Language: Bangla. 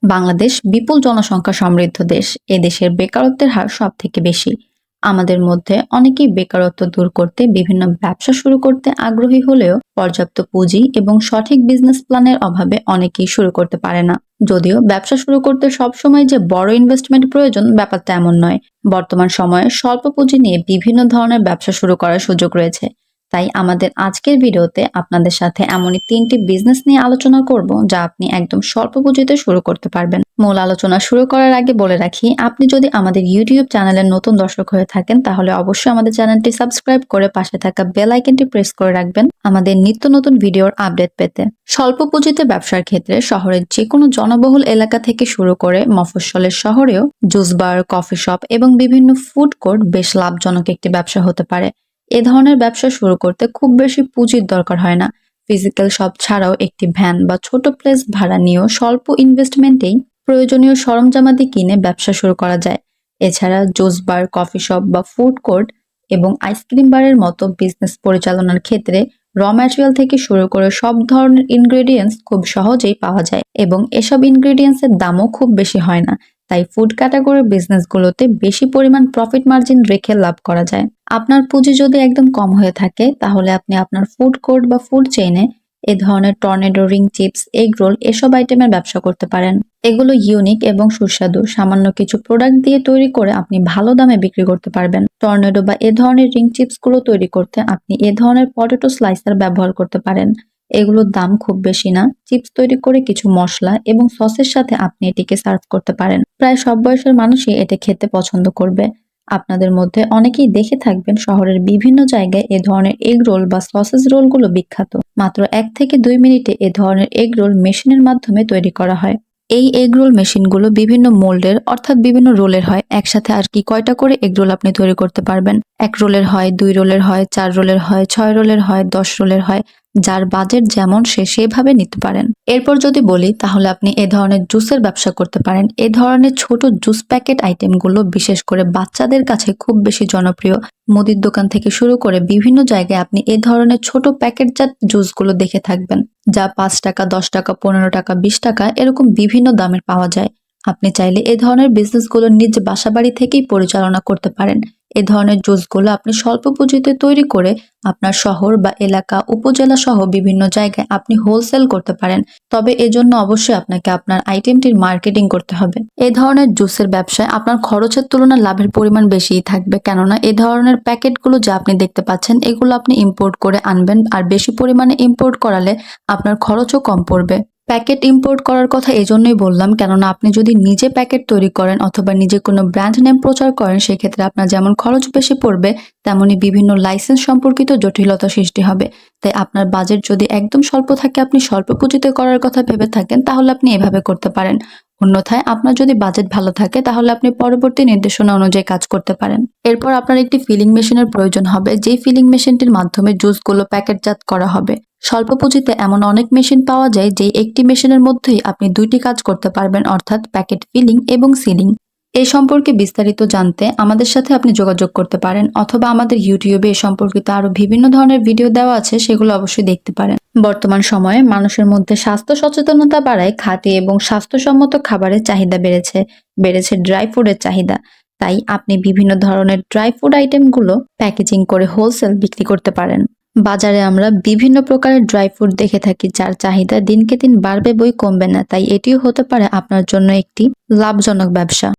বাংলাদেশ বিপুল জনসংখ্যা সমৃদ্ধ দেশ। এ দেশের বেকারত্বের হার সবথেকে বেশি। আমাদের মধ্যে অনেকেই বেকারত্ব দূর করতে বিভিন্ন ব্যবসা শুরু করতে আগ্রহী হলেও পর্যাপ্ত পুঁজি এবং সঠিক বিজনেস প্ল্যানের অভাবে অনেকেই শুরু করতে পারে না। যদিও ব্যবসা শুরু করতে সবসময় যে বড় ইনভেস্টমেন্ট প্রয়োজন ব্যাপারটা এমন নয়। বর্তমান সময়ে স্বল্প পুঁজি নিয়ে বিভিন্ন ধরনের ব্যবসা শুরু করার সুযোগ রয়েছে। তাই আমাদের আজকের ভিডিওতে আপনাদের সাথে এমনই 3টি বিজনেস নিয়ে আলোচনা করব যা আপনি একদম স্বল্প পুঁজিতে শুরু করতে পারবেন। মূল আলোচনা শুরু করার আগে বলে রাখি, আপনি যদি আমাদের ইউটিউব চ্যানেলের নতুন দর্শক হয়ে থাকেন তাহলে অবশ্যই আমাদের চ্যানেলটি সাবস্ক্রাইব করে পাশে থাকা বেল আইকনটি প্রেস করে রাখবেন আমাদের নিত্য নতুন ভিডিওর আপডেট পেতে। স্বল্প পুঁজিতে ব্যবসার ক্ষেত্রে শহরের যে কোনো জনবহুল এলাকা থেকে শুরু করে মফস্বলের শহরেও জুস বার, কফি শপ এবং বিভিন্ন ফুড কোর্ট বেশ লাভজনক একটি ব্যবসা হতে পারে। এ ধরনের ব্যবসা শুরু করতে খুব বেশি পুঁজির দরকার হয় না। ফিজিক্যাল শপ ছাড়াও একটি ভ্যান বা ছোট প্লেস ভাড়া নিয়েও স্বল্প ইনভেস্টমেন্টেই প্রয়োজনীয় সরঞ্জামাদি কিনে ব্যবসা শুরু করা যায়। এছাড়া জুস বার, কফি শপ বা ফুড কোর্ট এবং আইসক্রিম বারের মতো বিজনেস পরিচালনার ক্ষেত্রে র ম্যাটেরিয়াল থেকে শুরু করে সব ধরনের ইনগ্রেডিয়েন্টস খুব সহজেই পাওয়া যায় এবং এসব ইনগ্রেডিয়েন্টসের দামও খুব বেশি হয় না। তাই ফুড ক্যাটাগরির বিজনেসগুলোতে বেশি পরিমাণ প্রফিট মার্জিন রেখে লাভ করা যায়। আপনার পুঁজি যদি একদম কম হয়ে থাকে তাহলে আপনি আপনার ফুড কোর্ট বা ফুড চেইনে এ ধরনের tornado, ring chips, egg roll এসব আইটেমের ব্যবসা করতে পারেন। এগুলো ইউনিক এবং সুস্বাদু। সামান্য কিছু প্রোডাক্ট দিয়ে তৈরি করে আপনি ভালো দামে বিক্রি করতে পারবেন। টর্নেডো বা এ ধরনের রিং চিপস গুলো তৈরি করতে আপনি এ ধরনের পটেটো স্লাইসার ব্যবহার করতে পারেন। এগুলোর দাম খুব বেশি না। চিপস তৈরি করে কিছু মশলা এবং সসের সাথে আপনি এটিকে সার্ভ করতে পারেন। প্রায় সব বয়সের মানুষই এটা খেতে পছন্দ করবে। আপনাদের মধ্যে অনেকেই দেখে থাকবেন শহরের বিভিন্ন জায়গায় এ ধরনের এগ রোল বা সসেজ রোলগুলো বিখ্যাত। মাত্র 1 থেকে 2 মিনিটে এ ধরনের এগ রোল মেশিনের মাধ্যমে তৈরি করা হয়। এই এগ রোল মেশিনগুলো বিভিন্ন মোল্ডের অর্থাৎ বিভিন্ন রোলের হয়। একসাথে আর কি কয়টা করে এগ রোল আপনি তৈরি করতে পারবেন। 1 রোলের হয়, 2 রোলের হয়, 4 রোলের হয়, 6 রোলের হয়, 10 রোলের হয়। যার বাজেট যেমন সে সেভাবে নিতে পারেন। এরপর যদি বলি তাহলে আপনি এ ধরনের জুসের ব্যবসা করতে পারেন। এ ধরনের ছোট জুস প্যাকেট আইটেমগুলো বিশেষ করে বাচ্চাদের কাছে খুব বেশি জনপ্রিয়। মুদির দোকান থেকে শুরু করে বিভিন্ন জায়গায় আপনি এ ধরনের ছোট প্যাকেটজাত জুসগুলো দেখে থাকবেন, যা 5 টাকা, 10 টাকা, 15 টাকা, 20 টাকা এরকম বিভিন্ন দামের পাওয়া যায়। আপনি চাইলে এ ধরনের বিজনেসগুলো নিজ বাসাবাড়ি থেকেই পরিচালনা করতে পারেন। এ ধরনের জুসগুলো আপনি স্বল্প পুঁজিতে তৈরি করে আপনার শহর বা এলাকা, উপজেলা সহ বিভিন্ন জায়গায় আপনি হোলসেল করতে পারেন। তবে এজন্য অবশ্যই আপনাকে আপনার আইটেমটির মার্কেটিং করতে হবে। এ ধরনের জুসের ব্যবসায় আপনার খরচের তুলনায় লাভের পরিমাণ বেশিই থাকবে, কেননা এ ধরনের প্যাকেটগুলো যা আপনি দেখতে পাচ্ছেন এগুলো আপনি ইম্পোর্ট করে আনবেন, আর বেশি পরিমাণে ইম্পোর্ট করালে আপনার খরচও কম পড়বে। প্যাকেট ইম্পোর্ট করার কথা এজন্যই বললাম, কেননা আপনি যদি নিজে প্যাকেট তৈরি করেন অথবা নিজে কোনো ব্র্যান্ড নেম প্রচার করেন সেক্ষেত্রে আপনার যেমন খরচ বেশি পড়বে তেমনি বিভিন্ন লাইসেন্স সম্পর্কিত জটিলতা সৃষ্টি হবে। তাই আপনার বাজেট যদি একদম স্বল্প থাকে, আপনি স্বল্প পুঁজিতে করার কথা ভেবে থাকেন তাহলে আপনি এভাবে করতে পারেন। অন্যথায় আপনার যদি বাজেট ভালো থাকে তাহলে আপনি পরবর্তী নির্দেশনা অনুযায়ী কাজ করতে পারেন। এরপর আপনার একটি ফিলিং মেশিনের প্রয়োজন হবে, যেই ফিলিং মেশিনটির মাধ্যমে জুসগুলো প্যাকেটজাত করা হবে। স্বল্প পুঁজিতে এমন অনেক মেশিন পাওয়া যায় যে একটি মেশিনের মধ্যেই আপনি 2টি কাজ করতে পারবেন, অর্থাৎ প্যাকেট ফিলিং এবং সিলিং। এই সম্পর্কে বিস্তারিত জানতে আমাদের সাথে আপনি যোগাযোগ করতে পারেন অথবা আমাদের ইউটিউবে এ সম্পর্কিত আরো বিভিন্ন ধরনের ভিডিও দেওয়া আছে, সেগুলো অবশ্যই দেখতে পারেন। বর্তমান সময়ে মানুষের মধ্যে স্বাস্থ্য সচেতনতা বাড়ায় খাঁটি এবং স্বাস্থ্যসম্মত খাবারের চাহিদা বেড়েছে ড্রাই ফুডের চাহিদা। তাই আপনি বিভিন্ন ধরনের ড্রাই ফুড আইটেমগুলো প্যাকেজিং করে হোলসেল বিক্রি করতে পারেন। বাজারে আমরা বিভিন্ন প্রকারের ড্রাই ফ্রুট দেখে থাকি যার চাহিদা দিনকে দিন বাড়বে বই কমবে না। তাই এটিও হতে পারে আপনার জন্য একটি লাভজনক ব্যবসা।